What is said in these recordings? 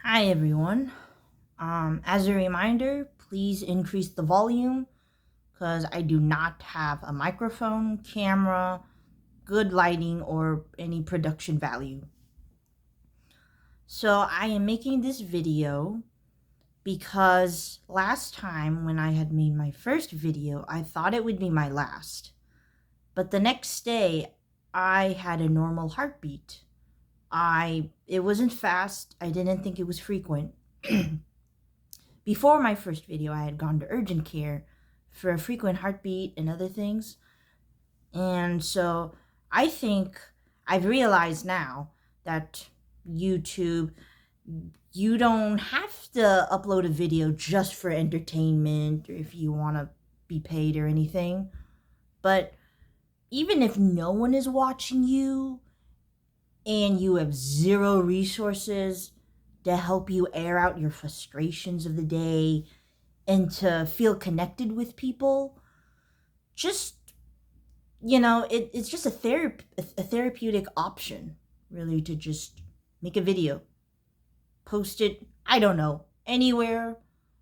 Hi everyone. As a reminder, please increase the volume because I do not have a microphone, camera, good lighting, or any production value. So I am making this video because last time when I had made my first video, I thought it would be my last. But the next day, I had a normal heartbeat. It wasn't fast. I didn't think it was frequent. Before my first video, I had gone to urgent care for a frequent heartbeat and other things. And so I think I've realized now that YouTube, you don't have to upload a video just for entertainment or if you want to be paid or anything. But even if no one is watching you and you have zero resources to help you air out your frustrations of the day and to feel connected with people, just, it's just a therapeutic option, really, to just make a video, post it, I don't know, anywhere.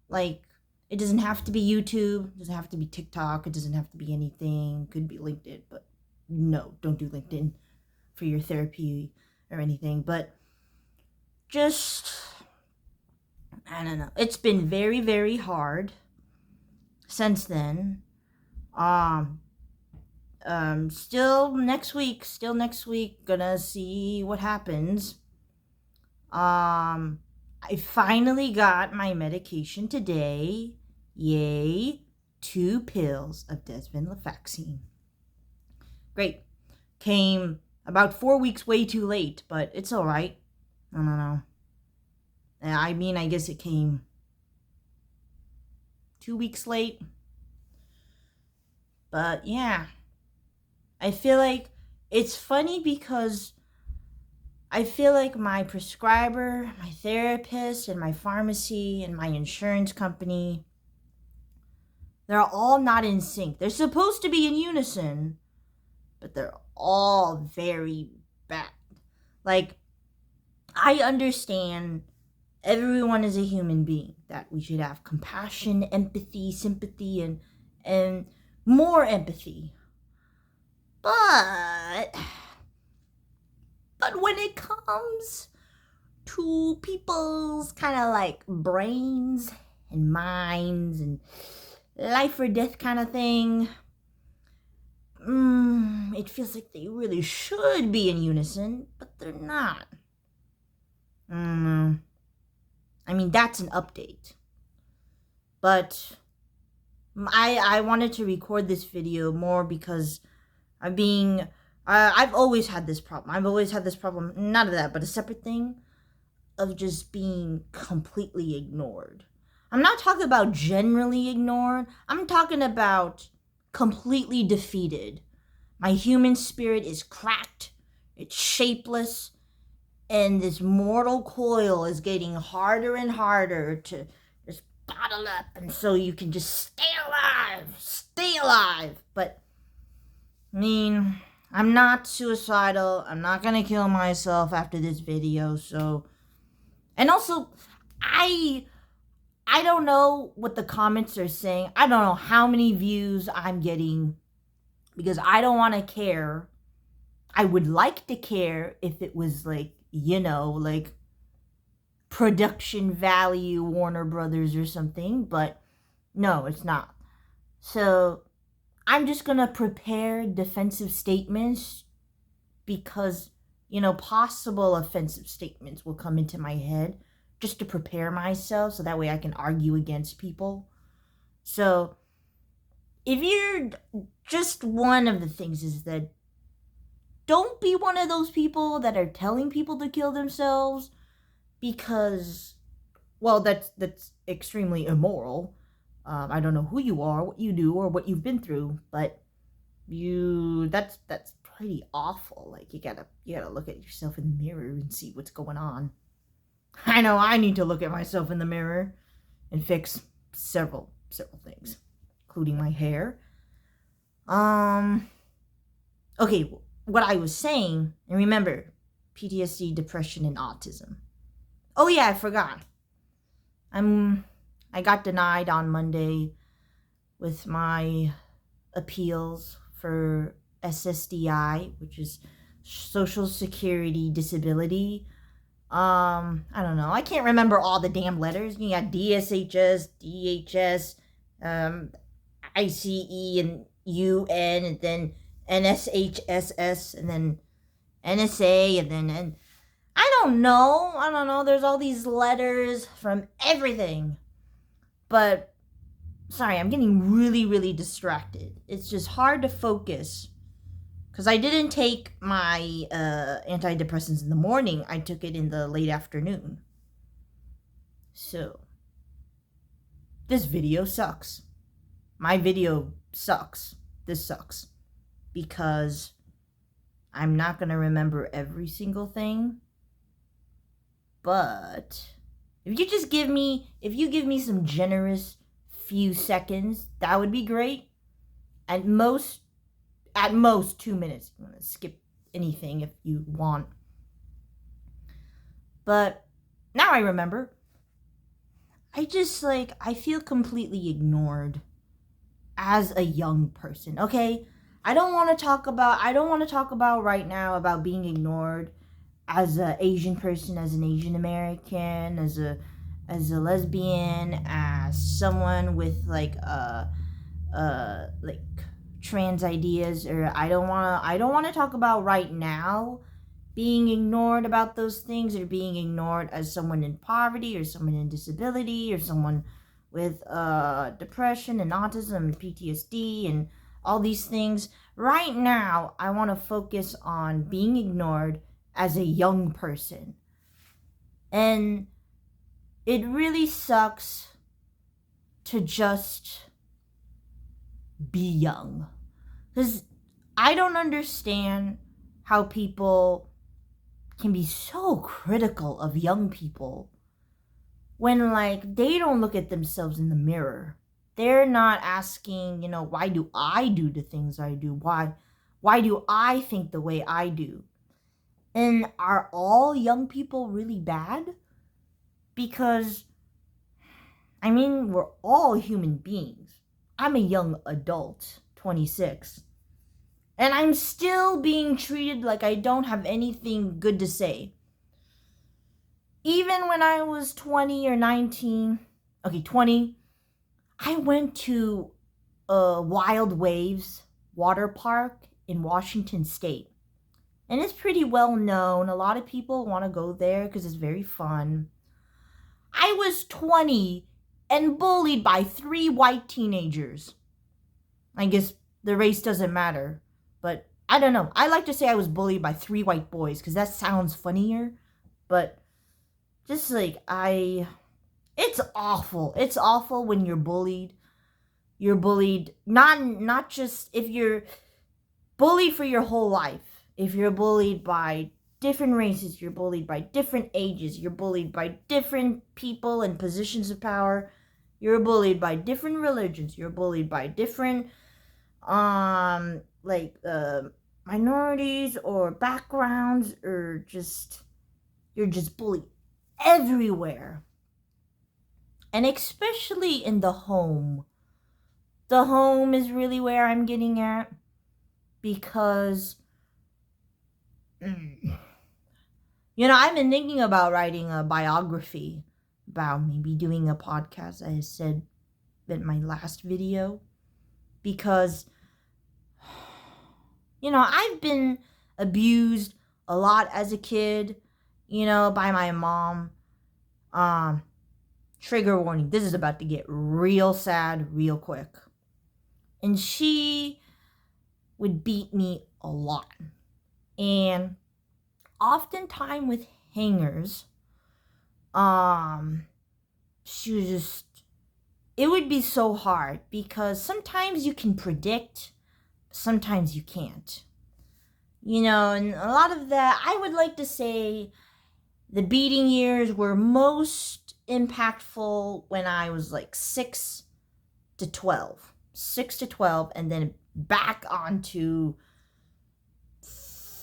Like, it doesn't have to be YouTube, it doesn't have to be TikTok, it doesn't have to be anything, could be LinkedIn, but no, don't do LinkedIn for your therapy or anything. But just, I don't know, it's been very, very hard since then. Still next week, gonna see what happens. I finally got my medication today. Yay. 2 pills of desvenlafaxine. Great. Came about 4 weeks way too late, but it's alright. I don't know. I mean, I guess it came 2 weeks late. But yeah. I feel like it's funny because I feel like my prescriber, my therapist, and my pharmacy and my insurance company, they're all not in sync. They're supposed to be in unison, but they're all very bad. Like, I understand everyone is a human being, that we should have compassion, empathy, sympathy, and more empathy. But when it comes to people's kind of like brains and minds and life or death kind of thing, it feels like they really should be in unison, but they're not. I don't know. I mean, that's an update. But I wanted to record this video more because I've always had this problem. None of that, but a separate thing of just being completely ignored. I'm not talking about generally ignored. I'm talking about completely defeated. My human spirit is cracked. It's shapeless. And this mortal coil is getting harder and harder to just bottle up. And so you can just stay alive. Stay alive. But, I mean, I'm not suicidal. I'm not gonna kill myself after this video, so. And also, I don't know what the comments are saying. I don't know how many views I'm getting because I don't want to care. I would like to care if it was like, like production value, Warner Brothers or something, but no, it's not. So I'm just gonna prepare defensive statements because, possible offensive statements will come into my head just to prepare myself so that way I can argue against people. So if you're just one of the things is that don't be one of those people that are telling people to kill themselves because, well, that's extremely immoral. I don't know who you are, what you do, or what you've been through, but that's pretty awful. Like, you gotta look at yourself in the mirror and see what's going on. I know I need to look at myself in the mirror and fix several things, including my hair. Okay, what I was saying, and remember, PTSD, depression, and autism. Oh yeah, I forgot. I got denied on Monday with my appeals for SSDI, which is Social Security Disability. I don't know. I can't remember all the damn letters. You got DSHS, DHS, um, ICE, and UN, and then NSHSS, and then NSA, and then and I don't know. I don't know. There's all these letters from everything. But sorry, I'm getting really, really distracted. It's just hard to focus because I didn't take my antidepressants in the morning. I took it in the late afternoon. So this video sucks. My video sucks. This sucks because I'm not going to remember every single thing. But if you give me some generous few seconds, that would be great. At most 2 minutes. I'm gonna skip anything if you want. But now I remember. I feel completely ignored as a young person. Okay? I don't want to talk about right now about being ignored as an Asian person, as an Asian American, as a lesbian, as someone with like trans ideas, or I don't want to talk about right now being ignored about those things, or being ignored as someone in poverty, or someone in disability, or someone with depression and autism and PTSD and all these things. Right now, I want to focus on being ignored as a young person. And it really sucks to just be young. Because I don't understand how people can be so critical of young people when, like, they don't look at themselves in the mirror. They're not asking, why do I do the things I do? Why do I think the way I do? And are all young people really bad? Because, we're all human beings. I'm a young adult, 26. And I'm still being treated like I don't have anything good to say. Even when I was 20 or 19, 20, I went to Wild Waves water park in Washington State. And it's pretty well known. A lot of people want to go there because it's very fun. I was 20 and bullied by 3 white teenagers. I guess the race doesn't matter. But I don't know. I like to say I was bullied by 3 white boys because that sounds funnier. But just it's awful. It's awful when you're bullied. You're bullied not just if you're bullied for your whole life. If you're bullied by different races, you're bullied by different ages, you're bullied by different people in positions of power, you're bullied by different religions, you're bullied by different minorities or backgrounds, or you're just bullied everywhere. And especially in the home. The home is really where I'm getting at, because I've been thinking about writing a biography, about maybe doing a podcast, I said in my last video, because I've been abused a lot as a kid, by my mom. Trigger warning, this is about to get real sad real quick. And she would beat me a lot. And oftentimes with hangers, she was just, it would be so hard because sometimes you can predict, sometimes you can't. And a lot of that, I would like to say the beating years were most impactful when I was like 6 to 12. 6 to 12, and then back on to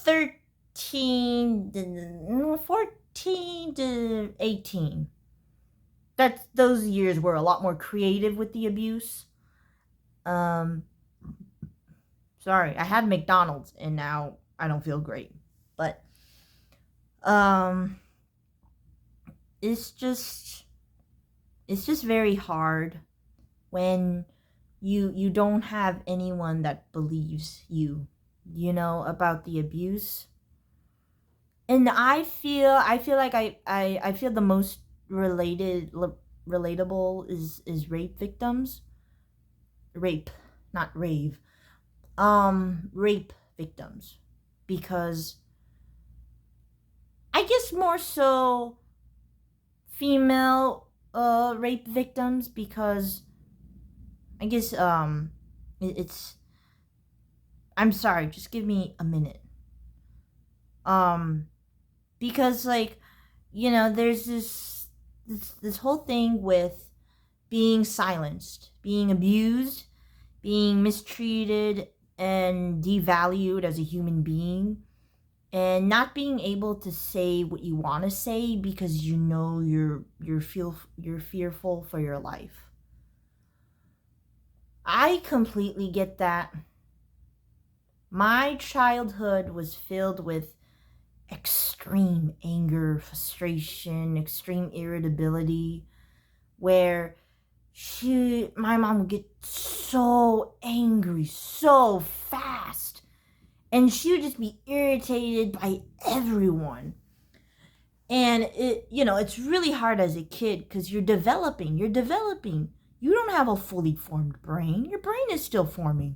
14 15 to 18. Those years were a lot more creative with the abuse. Sorry, I had McDonald's and now I don't feel great. But it's just very hard when you don't have anyone that believes you, about the abuse. And I feel like I feel the most relatable is rape victims. Rape, not rave. Rape victims, because I guess more so female rape victims, because I guess it's I'm sorry, just give me a minute. Because like, there's this whole thing with being silenced, being abused, being mistreated and devalued as a human being, and not being able to say what you want to say because you're fearful for your life. I completely get that. My childhood was filled with extreme anger, frustration, extreme irritability, where my mom would get so angry so fast, and she would just be irritated by everyone. And it's really hard as a kid because you're developing. You don't have a fully formed brain. Your brain is still forming.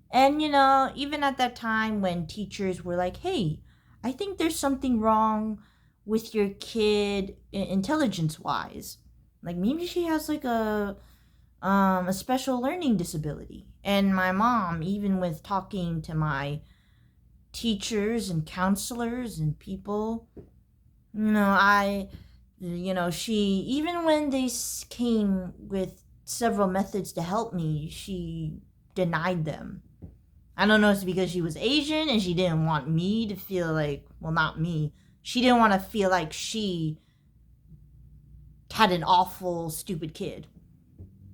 And even at that time when teachers were like, hey, I think there's something wrong with your kid intelligence wise, like maybe she has like a special learning disability. And my mom, even with talking to my teachers and counselors and people, she, even when they came with several methods to help me, she denied them. I don't know if it's because she was Asian and she didn't want me to feel like, well, not me. She didn't want to feel like she had an awful, stupid kid.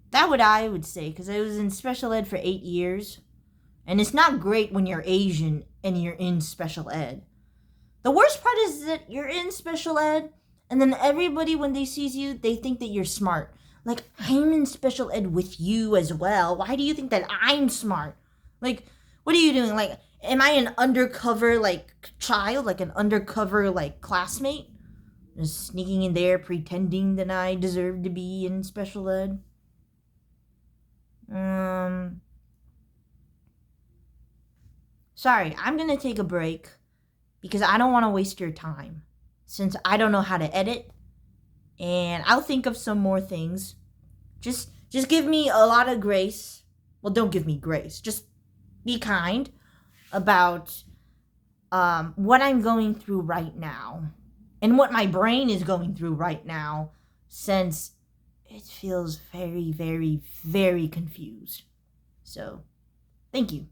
That's what I would say, because I was in special ed for 8 years. And it's not great when you're Asian and you're in special ed. The worst part is that you're in special ed, and then everybody, when they sees you, they think that you're smart. Like, I'm in special ed with you as well. Why do you think that I'm smart? Like, what are you doing? Like, am I an undercover, like, child? Like, an undercover, like, classmate? Just sneaking in there, pretending that I deserve to be in special ed? Sorry, I'm gonna take a break because I don't want to waste your time, since I don't know how to edit, and I'll think of some more things. Just give me a lot of grace. Well, don't give me grace. Just be kind about what I'm going through right now and what my brain is going through right now, since it feels very, very, very confused. So, thank you.